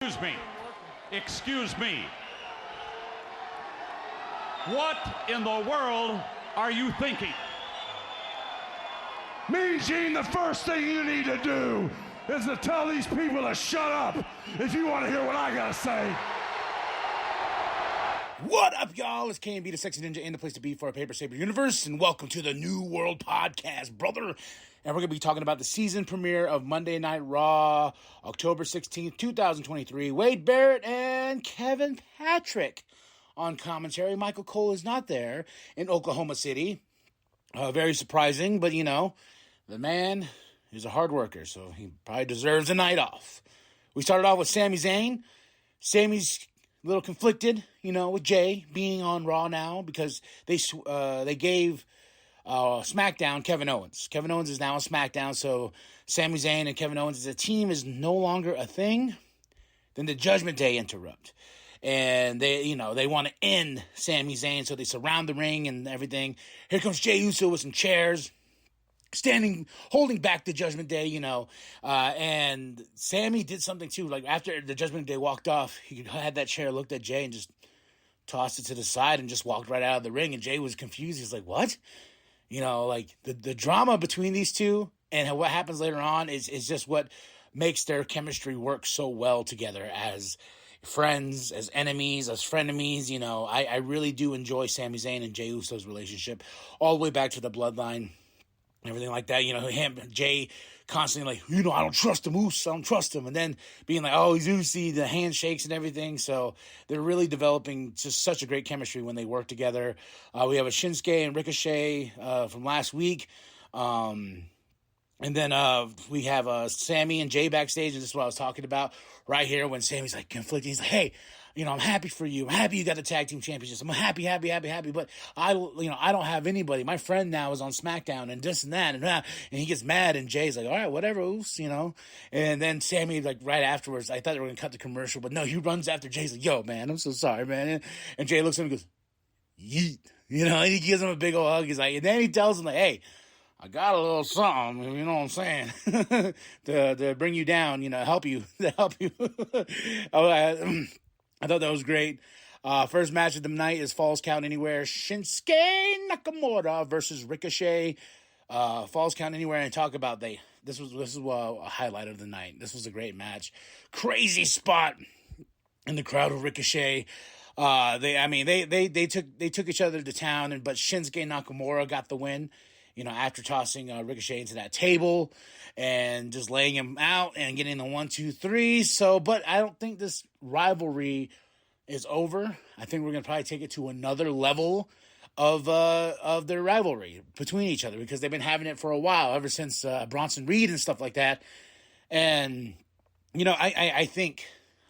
Excuse me. Excuse me. What in the world are you thinking? Mean Gene, the first thing you need to do is to tell these people to shut up if you want to hear what I gotta say. What up, y'all? It's KMB, the Sexy Ninja, and the place to be for a Paper Saber universe, and welcome to the New World Podcast, brother. And we're going to be talking about the season premiere of Monday Night Raw, October 16th, 2023. Wade Barrett and Kevin Patrick on commentary. Michael Cole is not there in Oklahoma City. Very surprising, but, you know, the man is a hard worker, so he probably deserves a night off. We started off with Sami Zayn. Sami's a little conflicted, you know, with Jay being on Raw now because they gave SmackDown Kevin Owens. Kevin Owens is now on SmackDown, so Sami Zayn and Kevin Owens as a team is no longer a thing. Then the Judgment Day interrupt. And they want to end Sami Zayn, so they surround the ring and everything. Here comes Jey Uso with some chairs, holding back the Judgment Day, and Sami did something too. Like after the Judgment Day walked off, he had that chair, looked at Jey, and just tossed it to the side and just walked right out of the ring. And Jey was confused. He's like, "What?" Like the drama between these two and what happens later on is just what makes their chemistry work so well together as friends, as enemies, as frenemies. I really do enjoy Sami Zayn and Jey Uso's relationship all the way back to the bloodline. Everything like that, Jay constantly like, I don't trust him, Uso, I don't trust him. And then being like, oh, he's Uso, the handshakes and everything. So they're really developing just such a great chemistry when they work together. We have a Shinsuke and Ricochet from last week. And then we have Sami and Jay backstage, and this is what I was talking about right here when Sami's like conflicting. He's like, hey, I'm happy for you. I'm happy you got the tag team championships. I'm happy. But I don't have anybody. My friend now is on SmackDown and this and that and he gets mad. And Jay's like, all right, whatever, Oos, And then Sami, like right afterwards, I thought they were gonna cut the commercial, but no, he runs after Jay. He's like, yo, man, I'm so sorry, man. And Jay looks at him and goes, yeet, and he gives him a big old hug. He's like, and then he tells him like, hey, I got a little something, you know what I'm saying, to bring you down, help you. I thought that was great. First match of the night is Falls Count Anywhere. Shinsuke Nakamura versus Ricochet. Falls Count Anywhere, and talk about this was a highlight of the night. This was a great match. Crazy spot in the crowd with Ricochet. They took each other to town, but Shinsuke Nakamura got the win. After tossing Ricochet into that table and just laying him out and getting the 1, 2, 3. So, but I don't think this rivalry is over. I think we're going to probably take it to another level of their rivalry between each other because they've been having it for a while, ever since Bronson Reed and stuff like that. And, I think,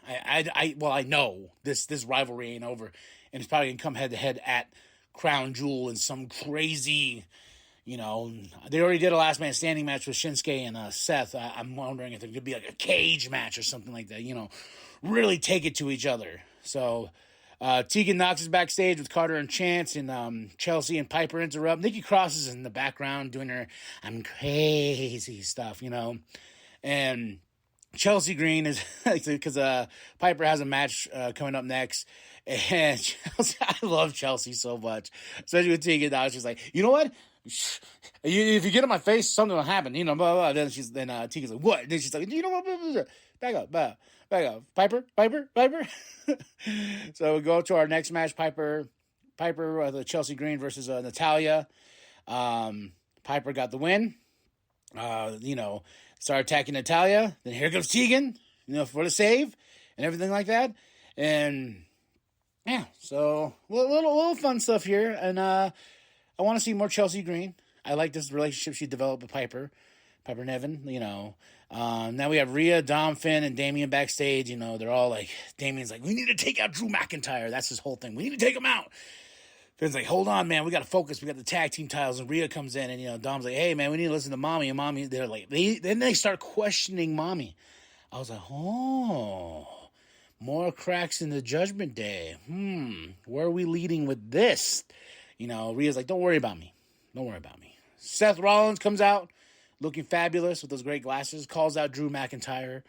I know this rivalry ain't over, and it's probably going to come head to head at Crown Jewel in some crazy, they already did a last man standing match with Shinsuke and Seth. I'm wondering if there could be like a cage match or something like that, really take it to each other. So Tegan Knox is backstage with Carter and Chance, and Chelsea and Piper interrupt. Nikki Cross is in the background doing her I'm crazy stuff, and Chelsea Green is because Piper has a match coming up next, and Chelsea, I love Chelsea so much, especially with Tegan Knox. She's like, you know what? If you get in my face, something will happen. Blah, blah, blah. Then Tegan's like, what? Then she's like, what? Back up. Piper. So we go to our next match. Piper, the Chelsea Green versus Natalya. Piper got the win. Start attacking Natalya. Then here comes Tegan, for the save and everything like that. And yeah, so little fun stuff here. And I want to see more Chelsea Green. I like this relationship she developed with Piper Nevin, Now we have Rhea, Dom, Finn, and Damian backstage. They're all like, Damian's like, we need to take out Drew McIntyre. That's his whole thing. We need to take him out. Finn's like, hold on, man. We got to focus. We got the tag team titles. And Rhea comes in, and, Dom's like, hey, man, we need to listen to Mommy. And Mommy, they're like, then they start questioning Mommy. I was like, oh, more cracks in the Judgment Day. Where are we leading with this? Rhea's like, don't worry about me. Seth Rollins comes out looking fabulous with those great glasses, calls out Drew McIntyre.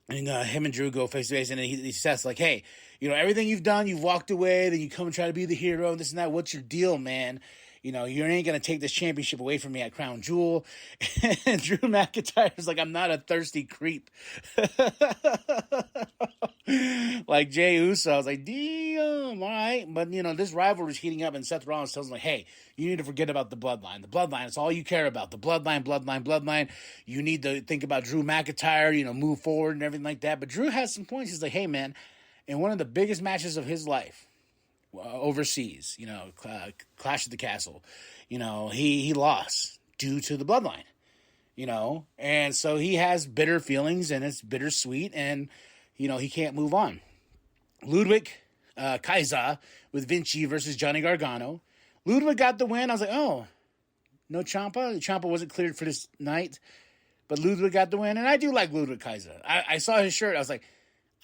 And him and Drew go face to face, and then he says, like, hey, everything you've done, you've walked away, then you come and try to be the hero, and this and that. What's your deal, man? You ain't going to take this championship away from me at Crown Jewel. And Drew McIntyre's like, I'm not a thirsty creep. Like Jey Uso. I was like, damn, all right. But, this rivalry's heating up, and Seth Rollins tells him, like, hey, you need to forget about the bloodline. The bloodline is all you care about. The bloodline. You need to think about Drew McIntyre, move forward and everything like that. But Drew has some points. He's like, hey, man, in one of the biggest matches of his life, overseas, Clash at the Castle, he lost due to the bloodline, and so he has bitter feelings, and it's bittersweet, and, he can't move on. Ludwig Kaiser with Vinci versus Johnny Gargano. Ludwig got the win. I was like, oh, no Ciampa? Ciampa wasn't cleared for this night, but Ludwig got the win, and I do like Ludwig Kaiser. I saw his shirt. I was like,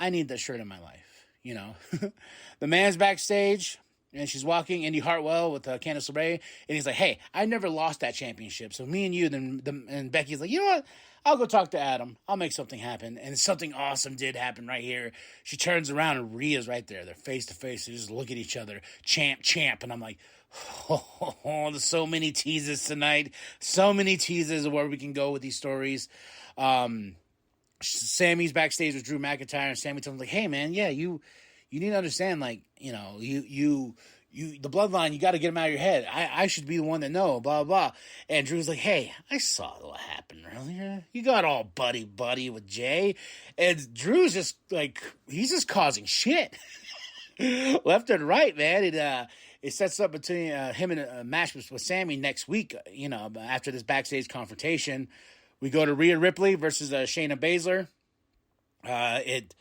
I need that shirt in my life. The man's backstage, and she's walking Indy Hartwell with Candice LeRae, and he's like, hey, I never lost that championship, so me and you, and Becky's like, you know what, I'll go talk to Adam, I'll make something happen. And something awesome did happen right here. She turns around, and Rhea's right there. They're face to face. They just look at each other, champ, and I'm like, oh, there's so many teases tonight, so many teases of where we can go with these stories. Sammy's backstage with Drew McIntyre, and Sammy tells him, like, hey, man, yeah, you need to understand, like, you the bloodline, you got to get them out of your head. I should be the one to know, blah, blah. And Drew's like, hey, I saw what happened earlier. You got all buddy with Jay. And Drew's just, like, he's just causing shit. Left and right, man. It sets up between him and a match with Sammy next week, after this backstage confrontation. We go to Rhea Ripley versus Shayna Baszler. It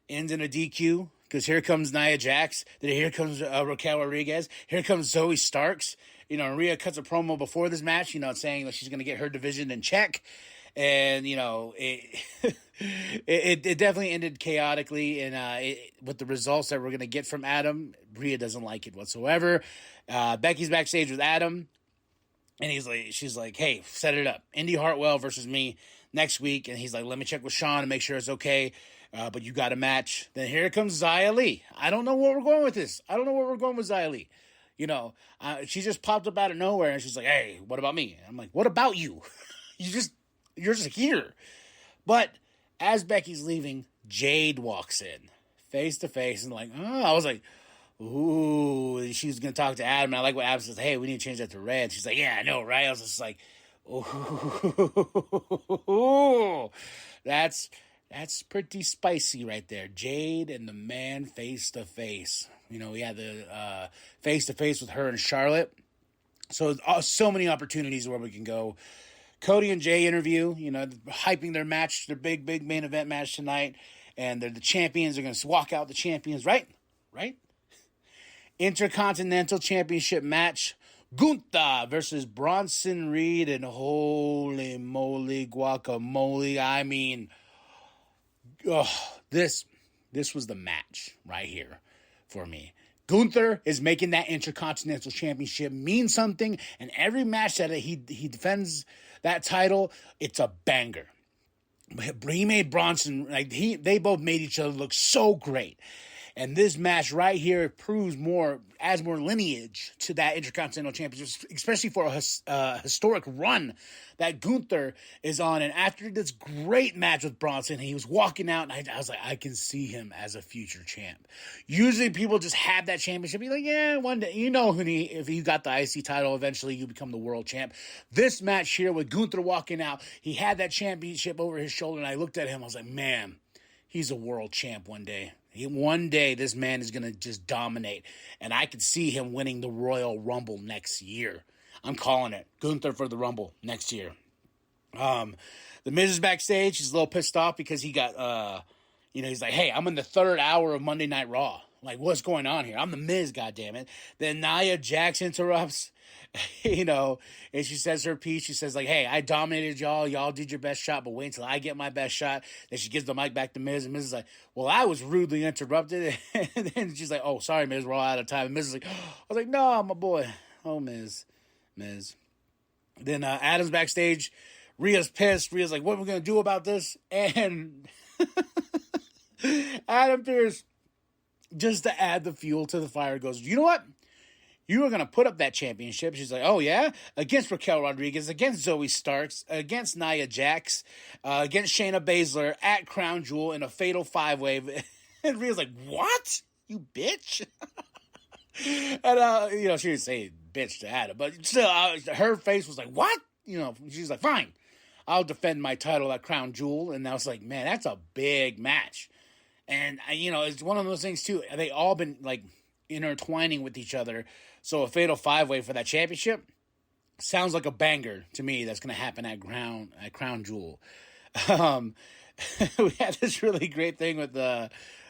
ends in a DQ because here comes Nia Jax. Then here comes Raquel Rodriguez. Here comes Zoe Starks. Rhea cuts a promo before this match, saying that she's going to get her division in check. And, it definitely ended chaotically. And with the results that we're going to get from Adam, Rhea doesn't like it whatsoever. Becky's backstage with Adam. And she's like, hey, set it up. Indy Hartwell versus me next week. And he's like, let me check with Sean and make sure it's okay. But you got a match. Then here comes Xia Li. I don't know where we're going with this. I don't know where we're going with Xia Li. She just popped up out of nowhere, and she's like, hey, what about me? And I'm like, what about you? You're just here. But as Becky's leaving, Jade walks in face to face, and I was like, ooh, she was going to talk to Adam. And I like what Adam says, hey, we need to change that to red. She's like, yeah, I know, right? I was just like, ooh, that's pretty spicy right there. Jade and the man face to face. We had the face to face with her and Charlotte. So many opportunities where we can go. Cody and Jay interview, hyping their match, their big main event match tonight. And they're the champions. They're going to walk out the champions, right? Right? Intercontinental Championship match. Gunther versus Bronson Reed, and holy moly guacamole. I mean, this was the match right here for me. Gunther is making that Intercontinental Championship mean something, and every match that he defends that title, it's a banger. He made Bronson, they both made each other look so great. And this match right here adds more lineage to that Intercontinental Championship, especially for a historic run that Gunther is on. And after this great match with Bronson, he was walking out, and I was like, I can see him as a future champ. Usually people just have that championship, be like, yeah, one day, if you got the IC title, eventually you become the world champ. This match here with Gunther walking out, he had that championship over his shoulder, and I looked at him, I was like, man, he's a world champ one day. One day, this man is going to just dominate, and I could see him winning the Royal Rumble next year. I'm calling it. Gunther for the Rumble next year. The Miz is backstage. He's a little pissed off because he got, he's like, hey, I'm in the third hour of Monday Night Raw. Like, what's going on here? I'm the Miz, goddammit. Then Nia Jax interrupts, and she says her piece. She says, like, hey, I dominated y'all. Y'all did your best shot, but wait until I get my best shot. Then she gives the mic back to Miz, and Miz is like, well, I was rudely interrupted. And then she's like, oh, sorry, Miz, we're all out of time. And Miz is like, I was like, no, my boy. Oh, Miz. Then Adam's backstage. Rhea's pissed. Rhea's like, what are we going to do about this? And Adam Pearce, just to add the fuel to the fire, goes, you know what? You were going to put up that championship. She's like, oh, yeah? Against Raquel Rodriguez, against Zoe Starks, against Nia Jax, against Shayna Baszler at Crown Jewel in a fatal five-way. And Rhea's like, what? You bitch? And, she didn't say bitch to Adam, but still, her face was like, what? She's like, fine. I'll defend my title at Crown Jewel. And I was like, man, that's a big match. And, it's one of those things, too. They all been, intertwining with each other. So a fatal five-way for that championship sounds like a banger to me that's going to happen at Crown Jewel. We had this really great thing with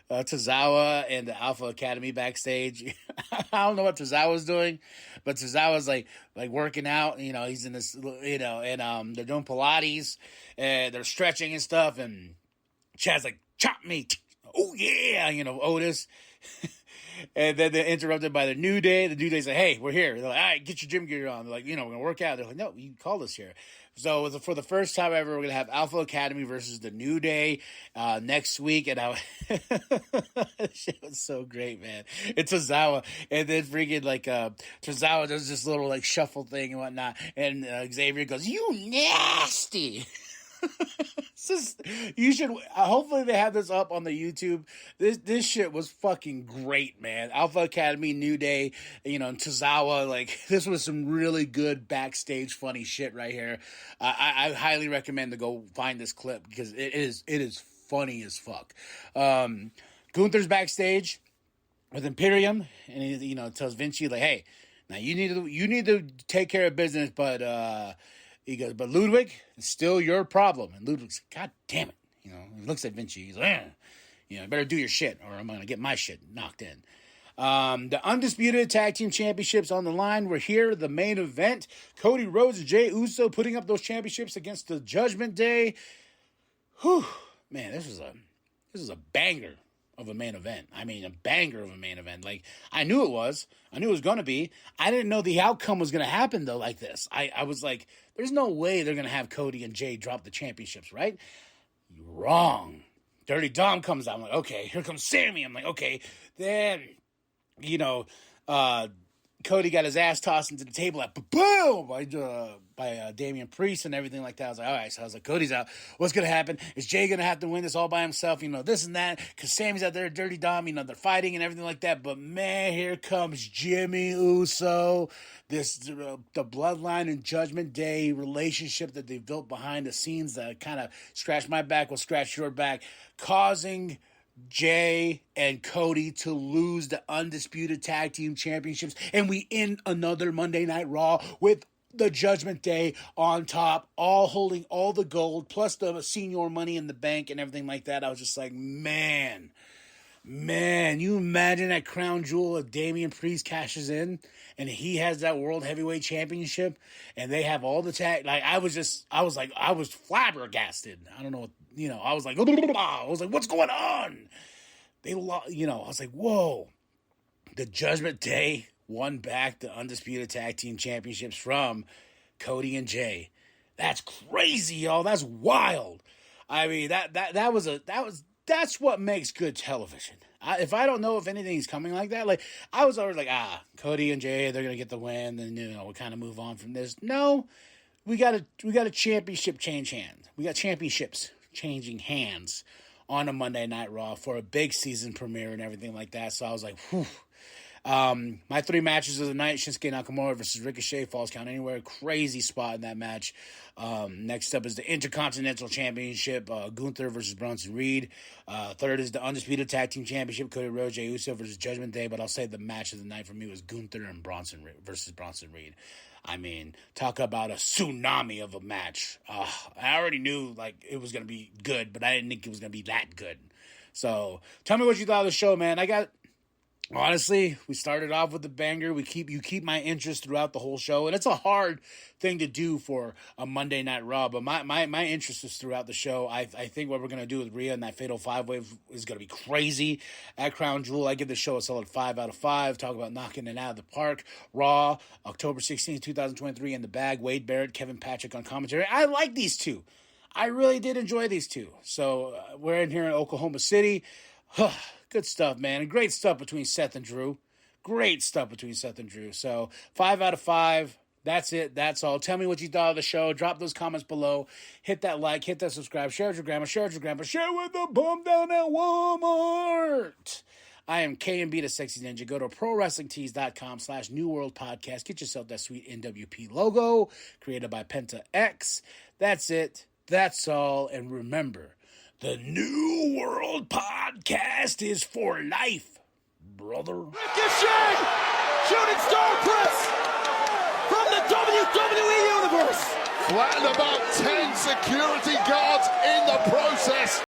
Tozawa and the Alpha Academy backstage. I don't know what Tozawa's doing, but Tozawa's like working out. He's in this, and they're doing Pilates and they're stretching and stuff. And Chad's like, chop me. Oh yeah, Otis. And then they're interrupted by the New Day. The New Day's like, hey, we're here. They're like, all right, get your gym gear on. They're like, we're going to work out. They're like, no, you called us here. So for the first time ever, we're going to have Alpha Academy versus the New Day next week. And shit was so great, man. It's Tozawa. And then freaking Tozawa does this little shuffle thing and whatnot. And Xavier goes, you nasty. You should. Hopefully they have this up on the YouTube. This shit was fucking great, man. Alpha Academy, New Day, and Tozawa. This was some really good backstage funny shit right here. I highly recommend to go find this clip because it is funny as fuck. Gunther's backstage with Imperium, and he tells Vinci like, hey, now you need to take care of business, but he goes, but Ludwig, it's still your problem. And Ludwig's, God damn it. He looks at Vinci. He's like, better do your shit or I'm going to get my shit knocked in. The Undisputed Tag Team Championships on the line. We're here, the main event. Cody Rhodes and Jey Uso putting up those championships against the Judgment Day. Whew. Man, this is a banger of a main event. I mean, a banger of a main event. I knew it was. I knew it was going to be. I didn't know the outcome was going to happen, though, like this. I was like, there's no way they're going to have Cody and Jey drop the championships, right? You're wrong. Dirty Dom comes out. I'm like, okay. Here comes Sammy. I'm like, okay. Then, Cody got his ass tossed into the table at boom by Damian Priest and everything like that. I was like, all right. So I was like, Cody's out. What's going to happen? Is Jey going to have to win this all by himself? This and that. Because Sammy's out there, Dirty Dom, they're fighting and everything like that. But man, here comes Jimmy Uso. The Bloodline and Judgment Day relationship that they've built behind the scenes that kind of scratch my back will scratch your back, causing Jey and Cody to lose the Undisputed Tag Team Championships, and we end another Monday Night Raw with the Judgment Day on top, all holding all the gold, plus the senior money in the bank and everything like that. I was just like, man, you imagine that Crown Jewel if Damian Priest cashes in and he has that World Heavyweight Championship and they have all the tag. I was flabbergasted. I don't know what, I was like, what's going on? I was like, whoa. The Judgment Day won back the Undisputed Tag Team Championships from Cody and Jey. That's crazy, y'all. That's wild. I mean, that's what makes good television. If I don't know if anything's coming like that, I was always like, Cody and Jey, they're gonna get the win, and we'll kind of move on from this. No, we got a championship change hands. We got championships changing hands on a Monday Night Raw for a big season premiere and everything like that. So I was like, whew. My three matches of the night: Shinsuke Nakamura versus Ricochet, Falls Count Anywhere. Crazy spot in that match. Next up is the Intercontinental Championship: Gunther versus Bronson Reed. Third is the Undisputed Tag Team Championship: Cody Rhodes, Jey Uso versus Judgment Day. But I'll say the match of the night for me was Gunther and Bronson versus Bronson Reed. I mean, talk about a tsunami of a match. I already knew it was gonna be good, but I didn't think it was gonna be that good. So tell me what you thought of the show, man. Honestly, we started off with the banger. You keep my interest throughout the whole show, and it's a hard thing to do for a Monday Night Raw. But my interest is throughout the show. I think what we're gonna do with Rhea and that Fatal 5-Way is gonna be crazy at Crown Jewel. I give the show a solid 5 out of 5. Talk about knocking it out of the park. Raw, October 16th, 2023, in the bag. Wade Barrett, Kevin Patrick on commentary. I like these two. I really did enjoy these two. So we're in here in Oklahoma City. Good stuff, man. And great stuff between Seth and Drew. Great stuff between Seth and Drew. So 5 out of 5. That's it. That's all. Tell me what you thought of the show. Drop those comments below. Hit that like. Hit that subscribe. Share with your grandma. Share with your grandpa. Share with the bum down at Walmart. I am KMB the Sexy Ninja. Go to ProWrestlingTees.com/New World Podcast. Get yourself that sweet nWp logo created by Penta X. That's it. That's all. And remember, the New World Podcast is for life, brother. Ricochet! Shooting star press from the WWE Universe! Flattened about 10 security guards in the process.